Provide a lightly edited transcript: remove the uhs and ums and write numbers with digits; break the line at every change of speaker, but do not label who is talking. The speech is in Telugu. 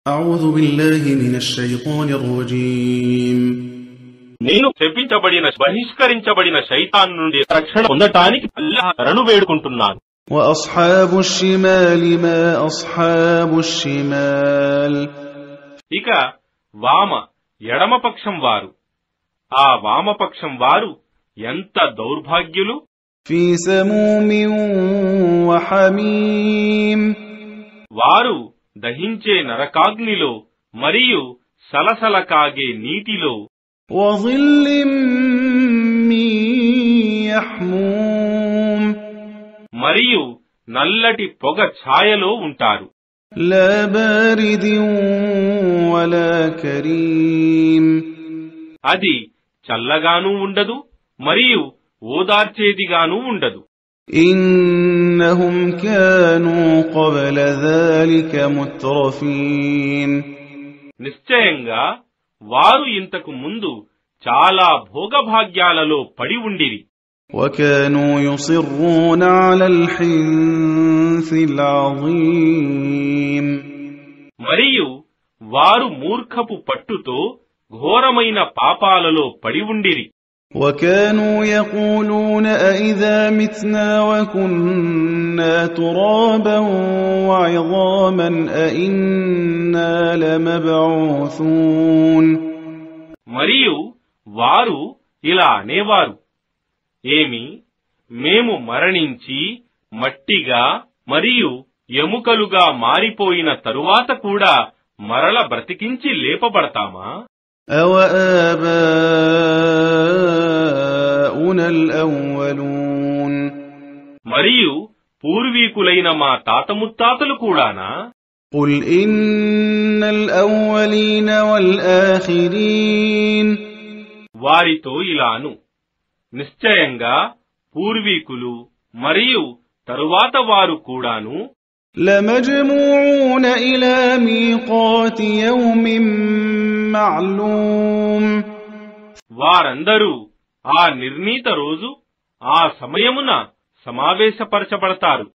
أعوذ بالله من الشيطان الرجيم
నేను శపించబడిన బహిష్కరించబడిన శైతాన్ నుండి రక్షణ పొందటానికి అల్లాహ్ శరణు వేడుకుంటున్నాను.
وأصحاب الشمال ما أصحاب الشمال
ఇక ఎడమపక్షం వారు, ఆ వామపక్షం వారు ఎంత దౌర్భాగ్యులు.
في سموم وحميم
వారు దహించే నరకాగ్నిలో మరియు సలసల కాగే నీటిలో,
وظل من يحموم
మరియు నల్లటి పొగ ఛాయలో ఉంటారు.
لا بارد ولا كريم
అది చల్లగానూ ఉండదు మరియు ఓదార్చేదిగానూ ఉండదు.
إنهم كانوا قبل ذلك مترفين
నిశ్చయంగా వారు ఇంతకు ముందు చాలా భోగభాగ్యాలలో పడి ఉండిరి.
وكانوا يصرون على الحنث العظيم
మరియు వారు మూర్ఖపు పట్టుతో ఘోరమైన పాపాలలో పడి ఉండిరి.
وكانوا يقولون أئذا متنا وكنا ترابا وعظاما أئنا لمبعوثون
మరియు వారు ఇలా అనేవారు, ఏమి, మేము మరణించి మట్టిగా మరియు ఎముకలుగా మారిపోయిన తరువాత కూడా మరల బ్రతికించి లేపబడతామా?
أَوَآبَاؤُنَا الْأَوَّلُونَ
మరియు పూర్వీకులైన మా తాత ముత్తాతలు కూడానా?
قُلْ إِنَّ الْأَوَّلِينَ وَالْآخِرِينَ
వారితో ఇలాను, నిశ్చయంగా పూర్వీకులు మరియు తరువాత వారు కూడాను
لَمَجْمُوعُونَ إِلَى مِيقَاتِ يَوْمٍ مَّعْلُومٍ
వారందరూ ఆ నిర్ణీత రోజు, ఆ సమయమున సమావేశపరచబడతారు.